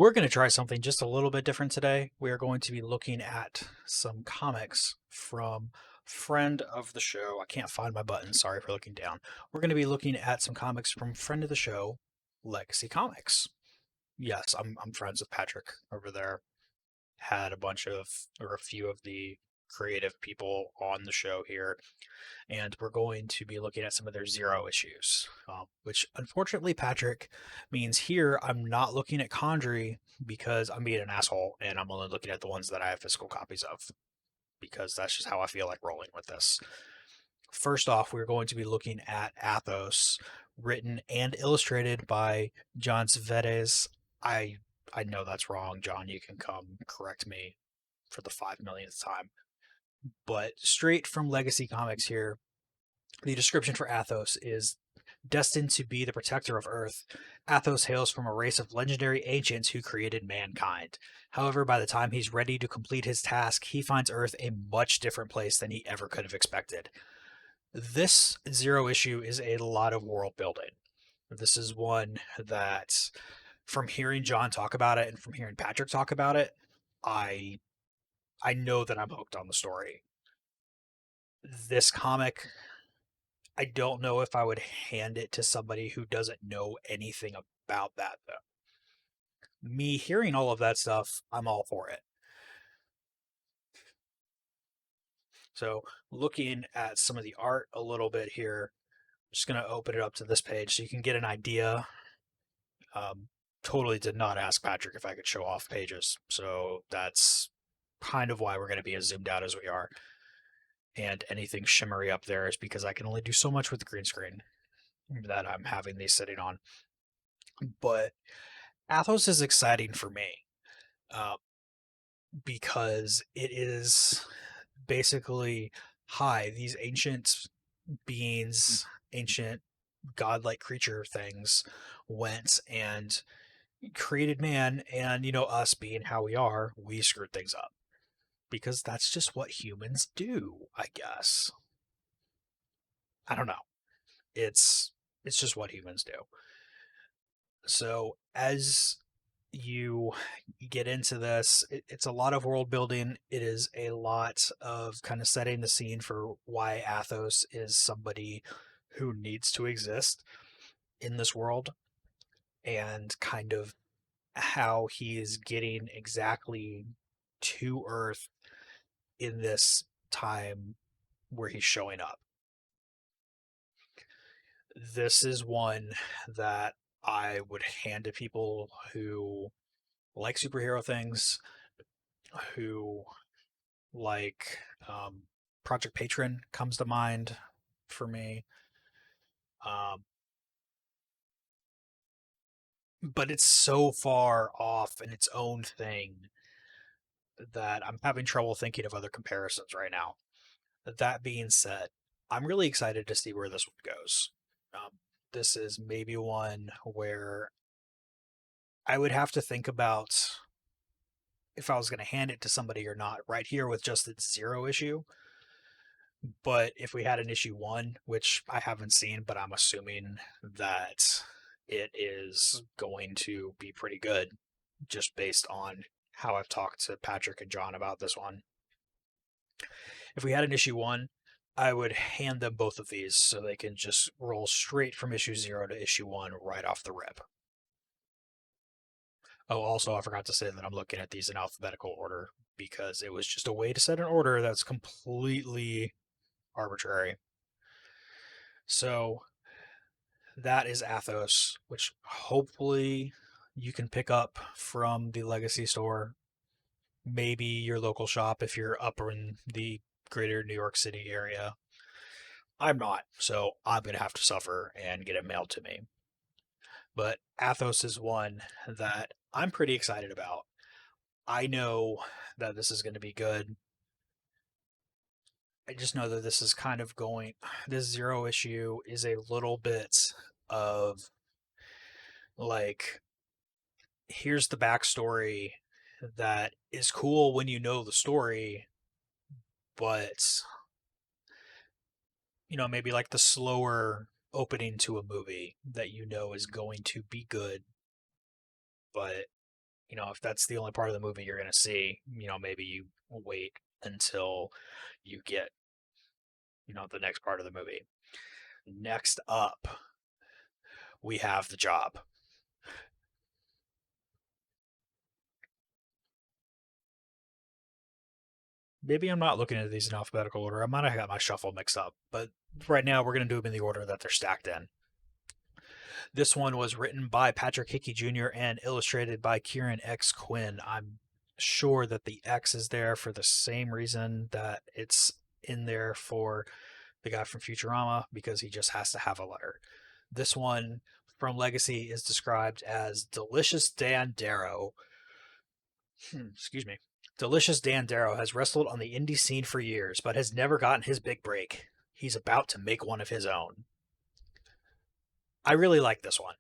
We're going to try something just a little bit different today. We are going to be looking at some comics from friend of the show. I can't find my button. Sorry for looking down. We're going to be looking at some comics from friend of the show, Legacy Comics. Yes, I'm friends with Patrick over there. Had a bunch of or a few of the creative people on the show here, and we're going to be looking at some of their zero issues, which unfortunately, Patrick, means here I'm not looking at Condry because I'm being an asshole and I'm only looking at the ones that I have physical copies of because that's just how I feel like rolling with this. First off, we're going to be looking at Athos, written and illustrated by John Svedes. I I know that's wrong, John. You can come correct me for the 5 millionth time. But straight from Legacy Comics here, the description for Athos is destined to be the protector of Earth. Athos hails from a race of legendary ancients who created mankind. However, by the time he's ready to complete his task, he finds Earth a much different place than he ever could have expected. This zero issue is a lot of world building. This is one that, from hearing John talk about it and from hearing Patrick talk about it, I I know that I'm hooked on the story. This comic, I don't know if I would hand it to somebody who doesn't know anything about that though. Me hearing all of that stuff, I'm all for it. So, looking at some of the art a little bit here, I'm just going to open it up to this page so you can get an idea. Um, totally did not ask Patrick if I could show off pages, so that's kind of why we're going to be as zoomed out as we are. And anything shimmery up there is because I can only do so much with the green screen that I'm having these sitting on. But Athos is exciting for me uh, because it is basically hi, these ancient beings, ancient godlike creature things went and created man, and us being how we are, we screwed things up because that's just what humans do, I guess. I don't know. It's just what humans do. So as you get into this, it's a lot of world building. It is a lot of kind of setting the scene for why Athos is somebody who needs to exist in this world and kind of how he is getting exactly to Earth in this time where he's showing up. This is one that I would hand to people who like superhero things, who like Project Patron comes to mind for me. Um, but it's so far off in its own thing that I'm having trouble thinking of other comparisons right now. That being said, I'm really excited to see where this one goes. Um, this is maybe one where I would have to think about if I was going to hand it to somebody or not right here with just its zero issue. But if we had an issue one, which I haven't seen, but I'm assuming that it is going to be pretty good just based on how I've talked to Patrick and John about this one. If we had an issue one, I would hand them both of these so they can just roll straight from issue zero to issue one right off the rip. Oh, also, I forgot to say that I'm looking at these in alphabetical order because it was just a way to set an order that's completely arbitrary. So that is Athos, which hopefully you can pick up from the Legacy store, maybe your local shop if you're up in the greater New York City area. I'm not, so I'm going to have to suffer and get it mailed to me. But Athos is one that I'm pretty excited about. I know that this is going to be good. I just know that this is kind of going, this zero issue is a little bit of like, here's the backstory that is cool when you know the story, but maybe like the slower opening to a movie that is going to be good, but if that's the only part of the movie you're going to see, maybe you wait until you get, the next part of the movie. Next up, we have The Job. Maybe I'm not looking at these in alphabetical order. I might have got my shuffle mixed up, but right now we're going to do them in the order that they're stacked in. This one was written by Patrick Hickey Jr. and illustrated by Kieran X. Quinn. I'm sure that the X is there for the same reason that it's in there for the guy from Futurama, because he just has to have a letter. This one from Legacy is described as Delicious Dan Darrow. Excuse me. Delicious Dan Darrow has wrestled on the indie scene for years, but has never gotten his big break. He's about to make one of his own. I really like this one.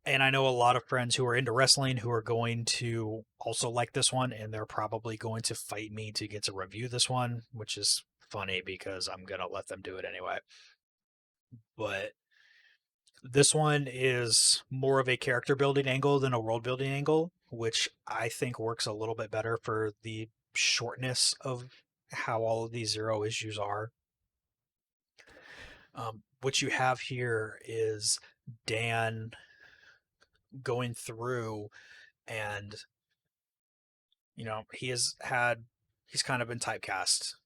And I know a lot of friends who are into wrestling who are going to also like this one, and they're probably going to fight me to get to review this one, which is funny because I'm going to let them do it anyway. But this one is more of a character building angle than a world building angle, which I think works a little bit better for the shortness of how all of these zero issues are. What you have here is Dan going through, and he's kind of been typecast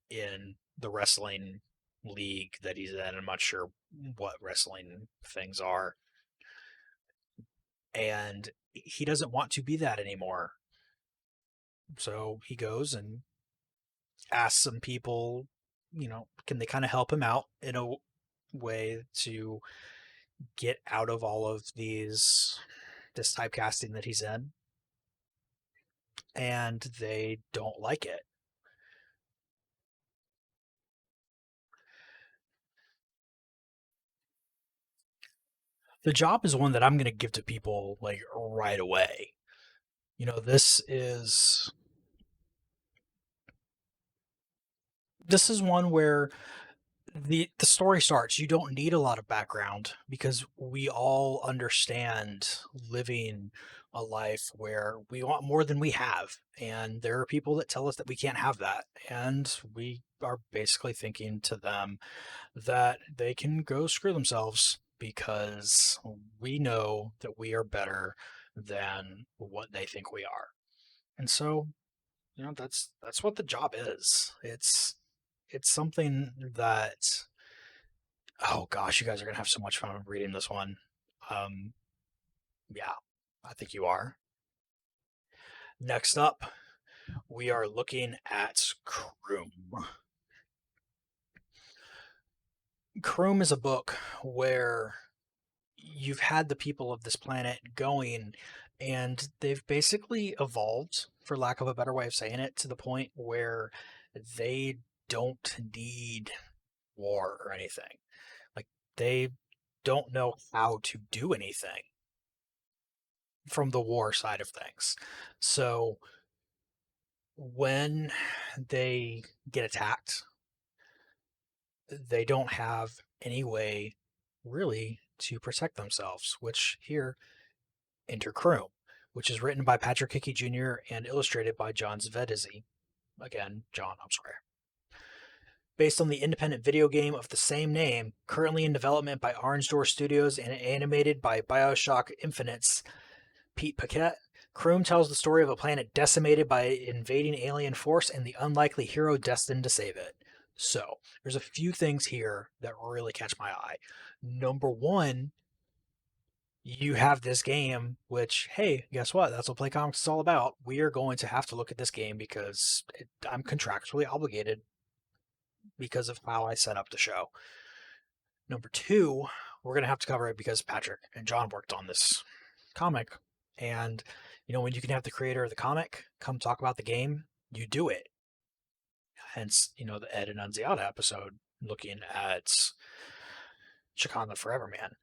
in the wrestling league that he's in. I'm not sure what wrestling things are. And he doesn't want to be that anymore. So he goes and asks some people, can they kind of help him out in a way to get out of all of this typecasting that he's in. And they don't like it. The Job is one that I'm going to give to people like right away. This is one where the story starts. You don't need a lot of background because we all understand living a life where we want more than we have, and there are people that tell us that we can't have that, and we are basically thinking to them that they can go screw themselves because we know that we are better than what they think we are. And so, that's what The Job is. It's something that, oh gosh, you guys are gonna have so much fun reading this one. Um, yeah, I think you are. Next up, we are looking at Kroom. Kroom is a book where you've had the people of this planet going, and they've basically evolved, for lack of a better way of saying it, to the point where they don't need war or anything. Like, they don't know how to do anything from the war side of things. So when they get attacked, they don't have any way really to protect themselves, which here enter Kroom, which is written by Patrick Hickey Jr. and illustrated by John Zvedizzi. Again, John, I'm sorry. Based on the independent video game of the same name, currently in development by Orange Door Studios and animated by Bioshock Infinite's Pete Paquette, Kroom tells the story of a planet decimated by an invading alien force and the unlikely hero destined to save it. So, there's a few things here that really catch my eye. Number one, you have this game, which, hey, guess what? That's what Play Comics is all about. We are going to have to look at this game because I'm contractually obligated because of how I set up the show. Number two, we're going to have to cover it because Patrick and John worked on this comic. And, when you can have the creator of the comic come talk about the game, you do it. Hence, the Ed and Unziata episode looking at Shakan the Forever Man.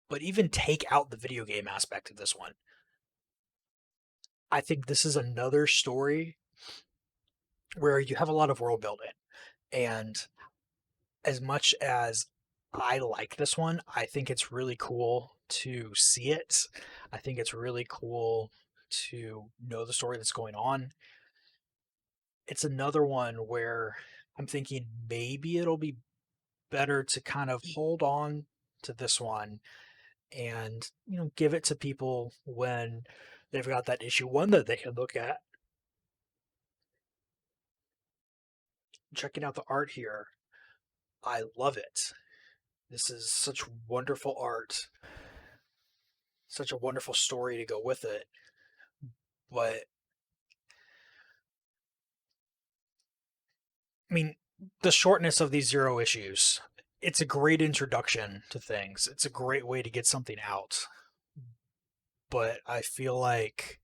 But even take out the video game aspect of this one. I think this is another story where you have a lot of world building. And as much as I like this one, I think it's really cool to see it. I think it's really cool to know the story that's going on. It's another one where I'm thinking maybe it'll be better to kind of hold on to this one and give it to people when they've got that issue one that they can look at. Checking out the art here, I love it. This is such wonderful art, such a wonderful story to go with it. But I mean, the shortness of these zero issues, it's a great introduction to things. It's a great way to get something out. But I feel like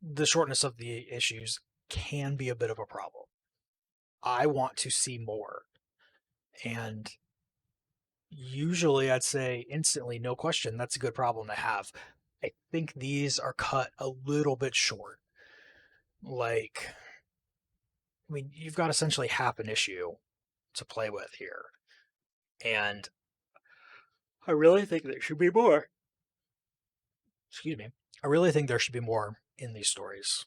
the shortness of the issues can be a bit of a problem. I want to see more. And usually I'd say instantly, no question, that's a good problem to have. I think these are cut a little bit short. Like, I mean, you've got essentially half an issue to play with here. And I really think there should be more. Excuse me. I really think there should be more in these stories.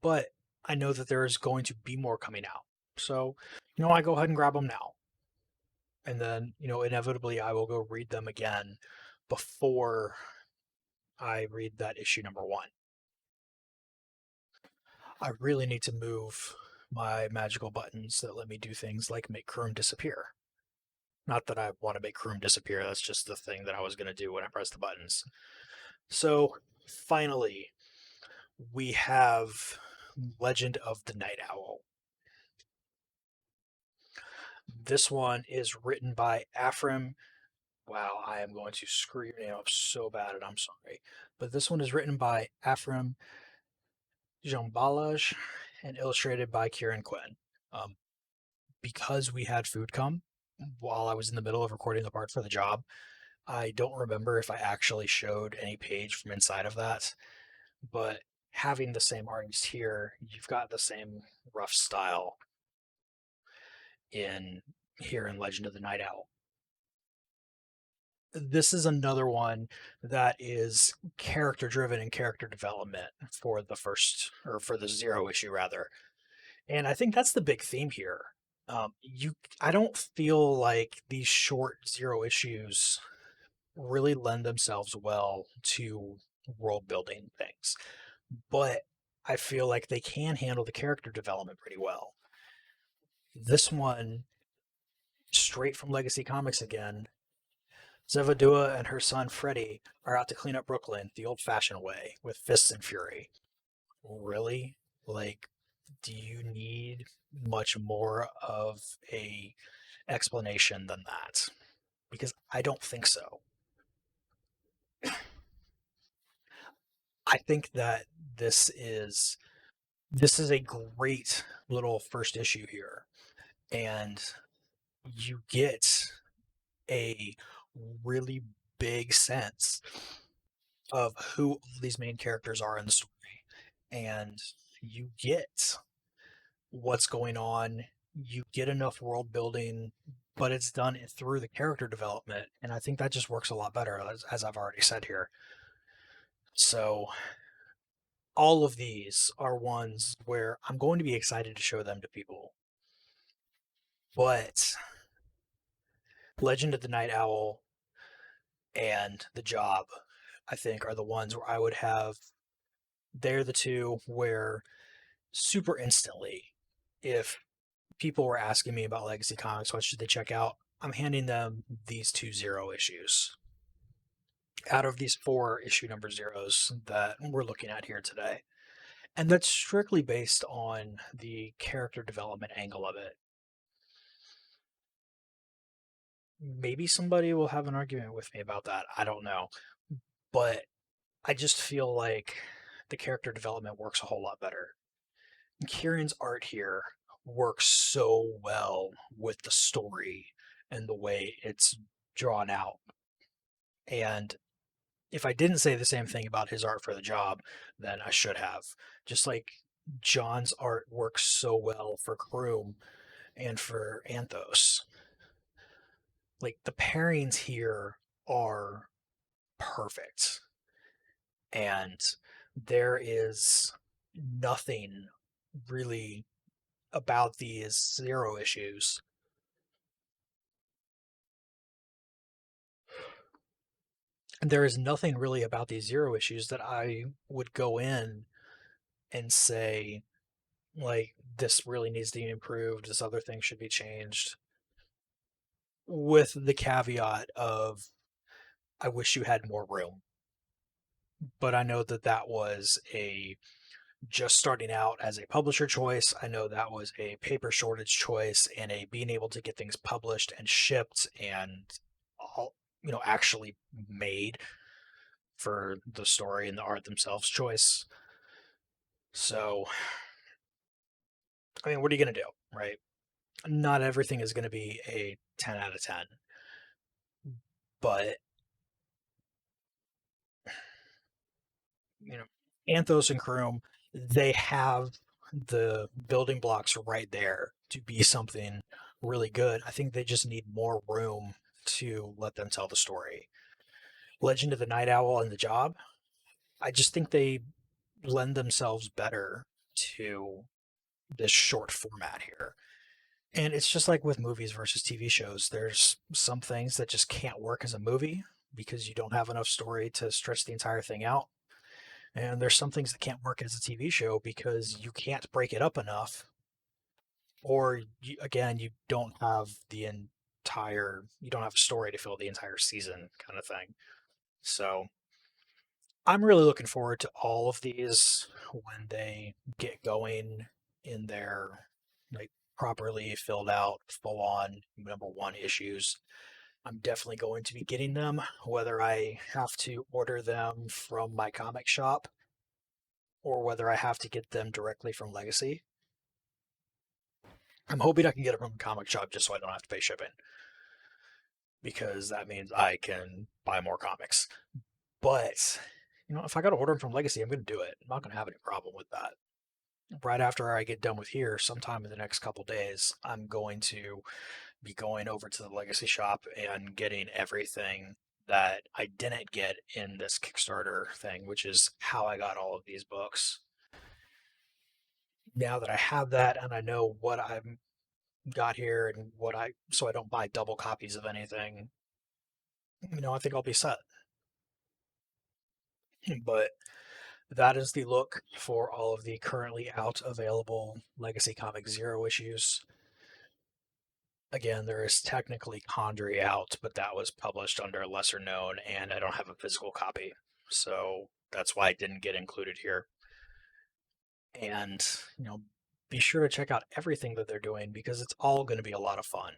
But I know that there is going to be more coming out. So, I go ahead and grab them now. And then, inevitably I will go read them again before I read that issue number one. I really need to move my magical buttons that let me do things like make Kroom disappear. Not that I want to make Kroom disappear, that's just the thing that I was going to do when I press the buttons. So, finally, we have Legend of the Night Owl. This one is written by Afram. Wow, I am going to screw your name up so bad, and I'm sorry. But this one is written by Afram Jambalaj and illustrated by Kieran Quinn. Um, because we had food come while I was in the middle of recording the part for the job, I don't remember if I actually showed any page from inside of that, but having the same artist here, you've got the same rough style in here in Legend of the Night Owl. This is another one that is character driven and character development for the first, or for the zero issue rather. And I think that's the big theme here. I don't feel like these short zero issues really lend themselves well to world building things, but I feel like they can handle the character development pretty well. This one, straight from Legacy Comics again, Zevadua and her son Freddy are out to clean up Brooklyn the old fashioned way with fists and fury. Really? Like, do you need much more of a explanation than that? Because I don't think so. I think that this is a great little first issue here, and you get a really big sense of who all these main characters are in the story, and you get what's going on. You get enough world building, but it's done through the character development, and I think that just works a lot better, as I've already said here. So all of these are ones where I'm going to be excited to show them to people. But Legend of the Night Owl and The Job, I think, are the ones where I would have. They're the two where super instantly, if people were asking me about Legacy Comics, what should they check out? I'm handing them these two zero issues out of these four issue number zeros that we're looking at here today. And that's strictly based on the character development angle of it. Maybe somebody will have an argument with me about that. I don't know. But I just feel like the character development works a whole lot better. Kieran's art here works so well with the story and the way it's drawn out. And if I didn't say the same thing about his art for the job, then I should have. Just like John's art works so well for Kroom and for Anthos. Like the pairings here are perfect. And there is nothing really about these zero issues. There is nothing really about these zero issues that I would go in and say, like, this really needs to be improved, this other thing should be changed, with the caveat of, I wish you had more room. But I know that that was a just starting out as a publisher choice. I know that was a paper shortage choice and a being able to get things published and shipped and all, actually made for the story and the art themselves choice. So, I mean, what are you going to do, right? Not everything is going to be a 10 out of 10, but, you know, Anthos and Kroom, they have the building blocks right there to be something really good. I think they just need more room to let them tell the story. Legend of the Night Owl and the Job, I just think they lend themselves better to this short format here. And it's just like with movies versus TV shows. There's some things that just can't work as a movie because you don't have enough story to stretch the entire thing out. And there's some things that can't work as a TV show because you can't break it up enough, or again, you don't have a story to fill the entire season, kind of thing. So I'm really looking forward to all of these when they get going in their like properly filled out, full on number 1 issues. I'm definitely going to be getting them, whether I have to order them from my comic shop or whether I have to get them directly from Legacy. I'm hoping I can get it from a comic shop just so I don't have to pay shipping, because that means I can buy more comics. But, if I got to order them from Legacy, I'm going to do it. I'm not going to have any problem with that. Right after I get done with here, sometime in the next couple days, I'm going to be going over to the Legacy shop and getting everything that I didn't get in this Kickstarter thing, which is how I got all of these books. Now that I have that and I know what I've got here and so I don't buy double copies of anything, I think I'll be set. But that is the look for all of the currently out available Legacy Comics Zero issues. Again, there is technically Condry out, but that was published under a lesser known, and I don't have a physical copy. So that's why it didn't get included here. And, be sure to check out everything that they're doing because it's all going to be a lot of fun.